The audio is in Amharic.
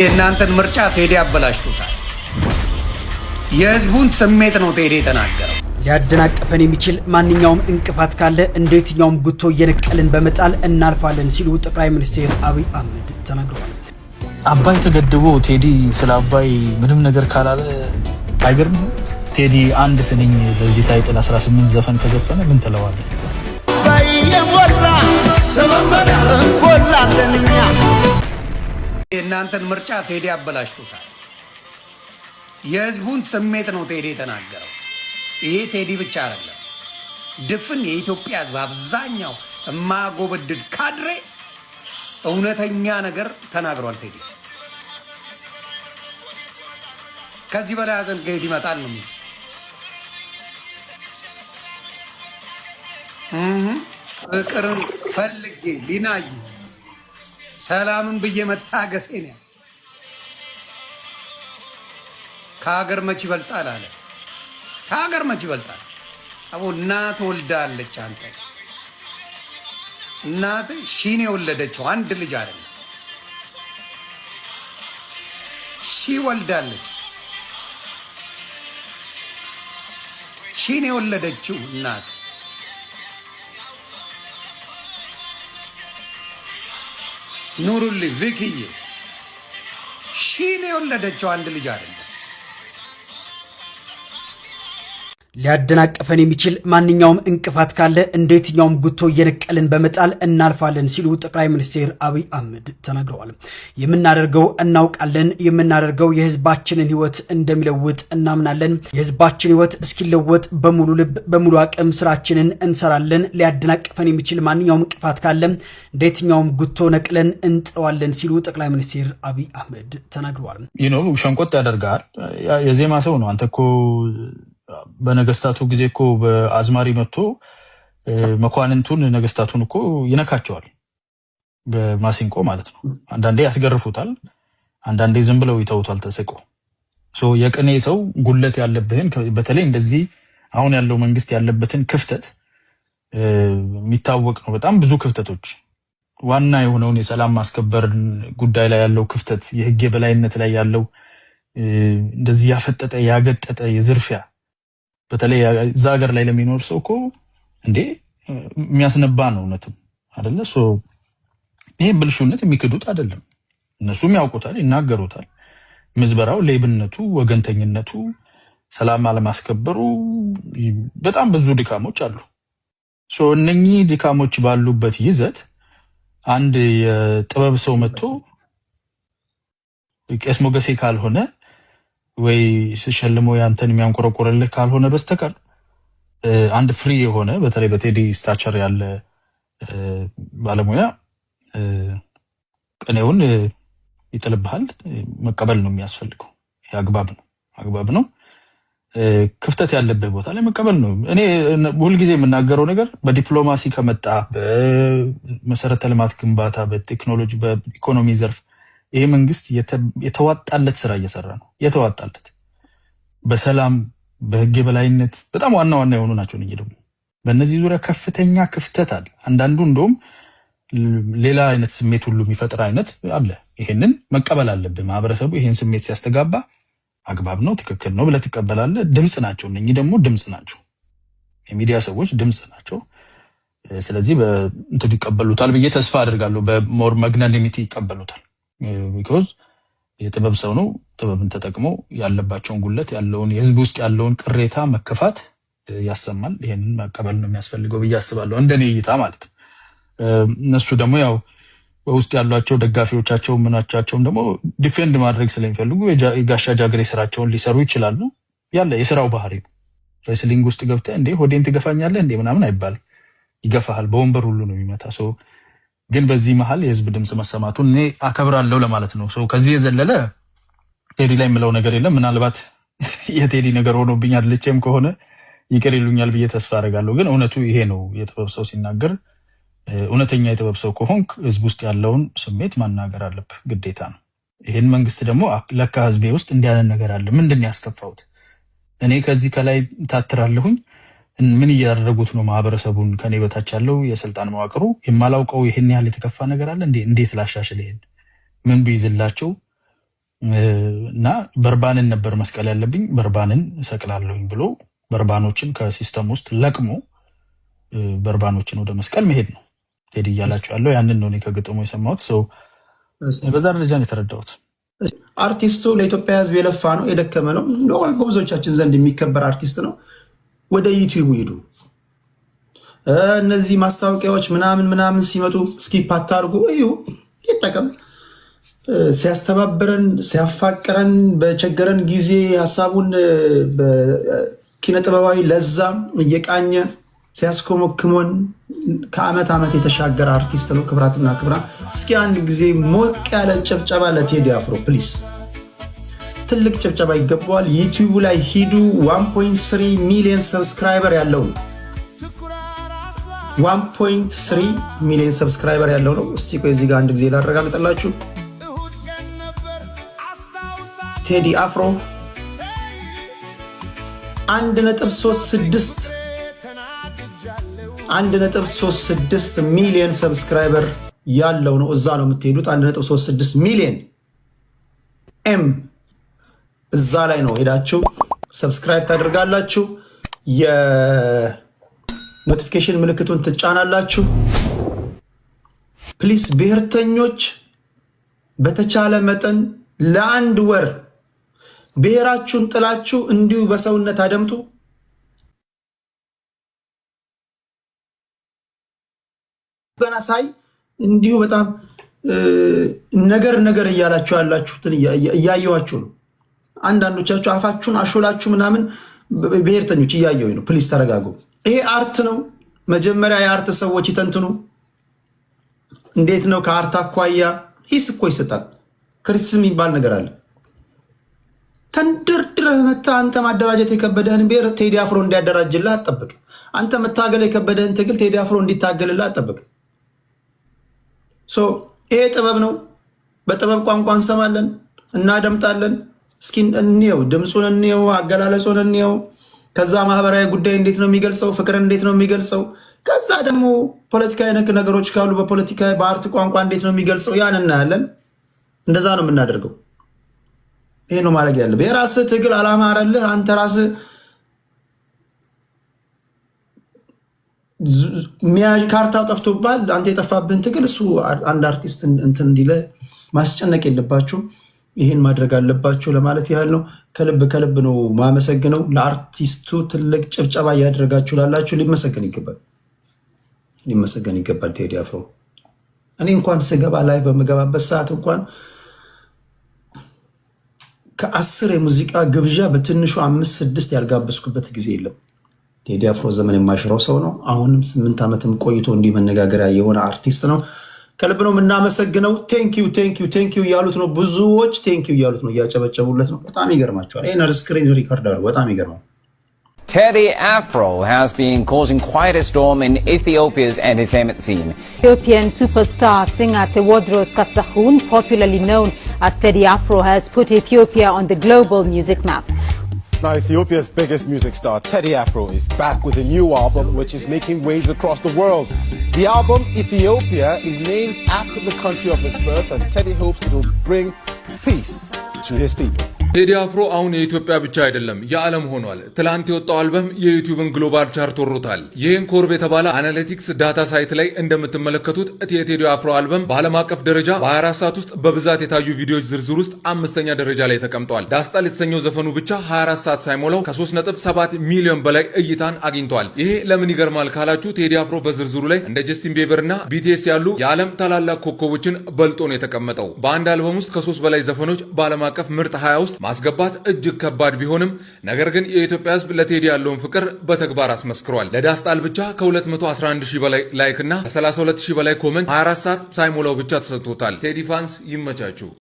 የእናንተን ምርጫ ቴዲ አበላሽቶታል። የህዝቡን ስሜት ነው ቴዲ የተናገረው። ሊያደናቅፈን የሚችል ማንኛውም እንቅፋት ካለ እንደየትኛውም ጉቶ እየነቀልን በመጣል እናልፋለን ሲሉ ጠቅላይ ሚኒስትር አብይ አህመድ ተናግረዋል። አባይ ተገድቦ ቴዲ ስለ አባይ ምንም ነገር ካላለ አይገርም። ቴዲ አንድ ስንኝ በዚህ ሳይጥል 18 ዘፈን ከዘፈነ ምን ትለዋለህ? የእናንተን ምርጫ ቴዲ አበላሽቶታል። የህዝቡን ስሜት ነው ቴዲ የተናገረው። ይሄ ቴዲ ብቻ አይደለም፣ ድፍን የኢትዮጵያ ህዝብ አብዛኛው የማያጎበድድ ካድሬ እውነተኛ ነገር ተናግሯል ቴዲ። ከዚህ በላይ ሀዘን ከየት ይመጣል ነው? ፍቅርን ፈልጌ ሊናይ ሰላምን ብዬ መታገሴ ነው። ከሀገር መች ይበልጣል አለ። ከሀገር መች ይበልጣል? አቦ እናት ወልዳለች። አንተ እናት ሺን የወለደችው አንድ ልጅ አይደለም፣ ሺ ወልዳለች። ሺን የወለደችው እናት ኑሩልኝ ቪክዬ፣ ሺን የወለደችው አንድ ልጅ አይደለም። ሊያደናቅፈን የሚችል ማንኛውም እንቅፋት ካለ እንደየትኛውም ጉቶ እየነቀልን በመጣል እናልፋለን ሲሉ ጠቅላይ ሚኒስትር አብይ አህመድ ተናግረዋል። የምናደርገው እናውቃለን፣ የምናደርገው የህዝባችንን ህይወት እንደሚለውጥ እናምናለን። የህዝባችን ህይወት እስኪለወጥ በሙሉ ልብ በሙሉ አቅም ስራችንን እንሰራለን። ሊያደናቅፈን የሚችል ማንኛውም እንቅፋት ካለ እንደየትኛውም ጉቶ ነቅለን እንጥለዋለን ሲሉ ጠቅላይ ሚኒስትር አብይ አህመድ ተናግረዋል። ሸንቆጥ ያደርጋል። የዜማ ሰው ነው። አንተ እኮ በነገስታቱ ጊዜ እኮ በአዝማሪ መጥቶ መኳንንቱን ነገስታቱን እኮ ይነካቸዋል፣ በማሲንቆ ማለት ነው። አንዳንዴ ያስገርፉታል፣ አንዳንዴ ዝም ብለው ይተውታል ተስቆ። የቅኔ ሰው ጉለት ያለብህን በተለይ እንደዚህ አሁን ያለው መንግስት ያለበትን ክፍተት የሚታወቅ ነው። በጣም ብዙ ክፍተቶች፣ ዋና የሆነውን የሰላም ማስከበር ጉዳይ ላይ ያለው ክፍተት፣ የህግ የበላይነት ላይ ያለው እንደዚህ ያፈጠጠ ያገጠጠ የዝርፊያ በተለይ እዛ ሀገር ላይ ለሚኖር ሰው እኮ እንዴ የሚያስነባ ነው። እውነትም አይደለ? ይሄ ብልሹነት የሚክዱት አይደለም። እነሱም ያውቁታል፣ ይናገሩታል። ምዝበራው፣ ሌብነቱ፣ ወገንተኝነቱ፣ ሰላም አለማስከበሩ በጣም ብዙ ድካሞች አሉ። እነኚህ ድካሞች ባሉበት ይዘት አንድ የጥበብ ሰው መጥቶ ቄስ ሞገሴ ካልሆነ ወይ ሲሸልሞ ያንተን የሚያንቆረቆረልህ ካልሆነ በስተቀር አንድ ፍሪ የሆነ በተለይ በቴዲ ስታቸር ያለ ባለሙያ ቅኔውን ይጥልብሃል። መቀበል ነው የሚያስፈልገው። አግባብ ነው። ክፍተት ያለበት ቦታ ላይ መቀበል ነው። እኔ ሁልጊዜ የምናገረው ነገር በዲፕሎማሲ ከመጣ በመሰረተ ልማት ግንባታ፣ በቴክኖሎጂ፣ በኢኮኖሚ ዘርፍ ይሄ መንግስት የተዋጣለት ስራ እየሰራ ነው። የተዋጣለት በሰላም በህግ የበላይነት በጣም ዋና የሆኑ ናቸው። እንጂ ደግሞ በእነዚህ ዙሪያ ከፍተኛ ክፍተት አለ። አንዳንዱ እንደውም ሌላ አይነት ስሜት ሁሉ የሚፈጥር አይነት አለ። ይሄንን መቀበል አለብን። ማህበረሰቡ ይሄን ስሜት ሲያስተጋባ አግባብ ነው፣ ትክክል ነው ብለህ ትቀበላለህ። ድምጽ ናቸው። እነኚህ ደግሞ ድምጽ ናቸው። የሚዲያ ሰዎች ድምጽ ናቸው። ስለዚህ በእንትን ይቀበሉታል ብዬ ተስፋ አድርጋለሁ። በሞር መግናኒሚቲ ይቀበሉታል። ቢኮዝ የጥበብ ሰው ነው። ጥበብን ተጠቅሞ ያለባቸውን ጉለት ያለውን የህዝብ ውስጥ ያለውን ቅሬታ መከፋት ያሰማል። ይሄንን መቀበል ነው የሚያስፈልገው ብዬ አስባለሁ፣ እንደኔ እይታ ማለት ነው። እነሱ ደግሞ ያው በውስጥ ያሏቸው ደጋፊዎቻቸው ምናቻቸውም ደግሞ ዲፌንድ ማድረግ ስለሚፈልጉ የጋሻ ጃግሬ ስራቸውን ሊሰሩ ይችላሉ። ያለ የስራው ባህሪ ነው። ሬስሊንግ ውስጥ ገብተህ እንዴ ሆዴን ትገፋኛለህ እንዴ ምናምን አይባልም። ይገፋሃል፣ በወንበር ሁሉ ነው የሚመታ ሰው። ግን በዚህ መሃል የህዝብ ድምጽ መሰማቱን እኔ አከብራለሁ ለማለት ነው። ከዚህ የዘለለ ቴዲ ላይ የምለው ነገር የለም። ምናልባት የቴዲ ነገር ሆኖብኝ አልልቼም ከሆነ ይቅር ይሉኛል ብዬ ተስፋ አደርጋለሁ። ግን እውነቱ ይሄ ነው። የጥበብ ሰው ሲናገር እውነተኛ የጥበብ ሰው ከሆንክ ህዝብ ውስጥ ያለውን ስሜት ማናገር አለብህ፣ ግዴታ ነው። ይሄን መንግስት ደግሞ ለካ ህዝቤ ውስጥ እንዲያለን ነገር አለ፣ ምንድን ያስከፋውት እኔ ከዚህ ከላይ ታትራለሁኝ ምን እያደረጉት ነው? ማህበረሰቡን ከኔ በታች ያለው የስልጣን መዋቅሩ የማላውቀው ይሄን ያህል የተከፋ ነገር አለ እንዴ? እንዴት ላሻሽል? ይሄን ምን ቢይዝላቸው እና በርባንን ነበር መስቀል ያለብኝ፣ በርባንን እሰቅላለሁኝ ብሎ በርባኖችን ከሲስተም ውስጥ ለቅሞ በርባኖችን ወደ መስቀል መሄድ ነው ቴዲ እያላችሁ ያለው። ያንን ነው እኔ ከግጥሙ የሰማሁት። ሰው በዛ ደረጃ ነው የተረዳሁት። አርቲስቱ ለኢትዮጵያ ሕዝብ የለፋ ነው፣ የደከመ ነው፣ በብዙዎቻችን ዘንድ የሚከበር አርቲስት ነው። ወደ ዩቲዩብ ሂዱ። እነዚህ ማስታወቂያዎች ምናምን ሲመጡ ስኪፕ አታርጉ፣ እዩ፣ ይጠቀም። ሲያስተባብረን ሲያፋቅረን በቸገረን ጊዜ ሀሳቡን በኪነጥበባዊ ለዛ እየቃኘ ሲያስኮመክሞን ከዓመት ዓመት የተሻገረ አርቲስት ነው። ክብራትና ክብራን፣ እስኪ አንድ ጊዜ ሞቅ ያለ ጭብጨባ ለቴዲ አፍሮ ፕሊስ። ትልቅ ጭብጨባ ይገባዋል። ዩቲዩብ ላይ ሂዱ። 1.3 ሚሊዮን ሰብስክራይበር ያለው ነው። 1.3 ሚሊዮን ሰብስክራይበር ያለው ነው። እስቲ ቆይ እዚህ ጋር አንድ ጊዜ ላረጋግጥላችሁ። ቴዲ አፍሮ 1.36 ሚሊዮን ሰብስክራይበር ያለው ነው። እዛ ነው የምትሄዱት። 1.36 ሚሊዮን ኤም እዛ ላይ ነው ሄዳችሁ ሰብስክራይብ ታደርጋላችሁ። የኖቲፊኬሽን ምልክቱን ትጫናላችሁ። ፕሊስ ብሔርተኞች በተቻለ መጠን ለአንድ ወር ብሔራችሁን ጥላችሁ እንዲሁ በሰውነት አደምጡ። ገና ሳይ እንዲሁ በጣም ነገር እያላችሁ ያላችሁትን እያየኋችሁ ነው። አንዳንዶቻችሁ አፋችሁን አሾላችሁ ምናምን ብሔርተኞች እያየሁኝ ነው። ፕሊስ ተረጋጉ። ይሄ አርት ነው። መጀመሪያ የአርት ሰዎች ይተንትኑ። እንዴት ነው ከአርት አኳያ ሂስ እኮ ይሰጣል። ክሪቲሲዝም የሚባል ነገር አለ። ተንደርድረህ መታ አንተ ማደራጀት የከበደህን ብሔር ቴዲ አፍሮ እንዲያደራጅልህ አትጠብቅ። አንተ መታገል የከበደህን ትግል ቴዲ አፍሮ እንዲታገልልህ አትጠብቅ። ይሄ ጥበብ ነው። በጥበብ ቋንቋ እንሰማለን፣ እናደምጣለን። እስኪ እንየው፣ ድምፁን እንየው፣ አገላለጹን እንየው። ከዛ ማህበራዊ ጉዳይ እንዴት ነው የሚገልጸው? ፍቅርን እንዴት ነው የሚገልጸው? ከዛ ደግሞ ፖለቲካዊ ነክ ነገሮች ካሉ በፖለቲካዊ በአርት ቋንቋ እንዴት ነው የሚገልጸው? ያን እናያለን። እንደዛ ነው የምናደርገው። ይሄ ነው ማድረግ ያለብህ። የራስህ ትግል አላማረልህ፣ አንተ ራስህ ካርታው ጠፍቶብሃል፣ አንተ የጠፋብህን ትግል እሱ አንድ አርቲስት እንትን እንዲለ ማስጨነቅ የለባችሁ። ይህን ማድረግ አለባችሁ ለማለት ያህል ነው። ከልብ ነው ማመሰግነው። ለአርቲስቱ ትልቅ ጭብጨባ እያደረጋችሁ ላላችሁ ሊመሰገን ይገባል ቴዲ አፍሮ። እኔ እንኳን ስገባ ላይ በምገባበት ሰዓት እንኳን ከ10 የሙዚቃ ግብዣ በትንሹ 5-6 ያልጋበዝኩበት ጊዜ የለም። ቴዲ አፍሮ ዘመን የማይሽረው ሰው ነው። አሁንም 8 ዓመትም ቆይቶ እንዲህ መነጋገሪያ የሆነ አርቲስት ነው። ከልብ ነው የምናመሰግነው። ቴንኪዩ እያሉት ነው ብዙዎች፣ ቴንኪዩ እያሉት ነው፣ እያጨበጨቡለት ነው። በጣም ይገርማቸዋል። ይህን ስክሪን ሪከርድ አድርጎ በጣም ይገርማል። Teddy Afro has been causing quite a storm in Ethiopia's entertainment scene. Ethiopian superstar singer Tewodros Kasahun, popularly known as Teddy Afro, has put Ethiopia on the global music map. Now, Ethiopia's biggest music star, Teddy Afro, is back with a new album which is making waves across the world. The album, Ethiopia, is named after the country of his birth, and Teddy hopes it will bring peace to his people. ቴዲ አፍሮ አሁን የኢትዮጵያ ብቻ አይደለም የዓለም ሆኗል። ትላንት የወጣው አልበም የዩቲዩብን ግሎባል ቻርት ወሮታል። ይህን ኮርብ የተባለ አናሊቲክስ ዳታ ሳይት ላይ እንደምትመለከቱት የቴዲ አፍሮ አልበም በዓለም አቀፍ ደረጃ በ24 ሰዓት ውስጥ በብዛት የታዩ ቪዲዮዎች ዝርዝር ውስጥ 5ኛ ደረጃ ላይ ተቀምጧል። ዳስጣል የተሰኘው ዘፈኑ ብቻ 24 ሰዓት ሳይሞላው ከ3.7 ሚሊዮን በላይ እይታን አግኝቷል። ይሄ ለምን ይገርማል ካላችሁ ቴዲ አፍሮ በዝርዝሩ ላይ እንደ ጀስቲን ቤበር እና ቢቲኤስ ያሉ የዓለም ታላላቅ ኮከቦችን በልጦ ነው የተቀመጠው። በአንድ አልበም ውስጥ ከ3 በላይ ዘፈኖች በዓለም አቀፍ ምርጥ 20 ውስጥ ማስገባት እጅግ ከባድ ቢሆንም ነገር ግን የኢትዮጵያ ሕዝብ ለቴዲ ያለውን ፍቅር በተግባር አስመስክሯል። ለዳስጣል ብቻ ከ211,000 በላይ ላይክ እና ከ32,000 በላይ ኮመንት 24 ሰዓት ሳይሞላው ብቻ ተሰጥቶታል። ቴዲ ፋንስ ይመቻችሁ።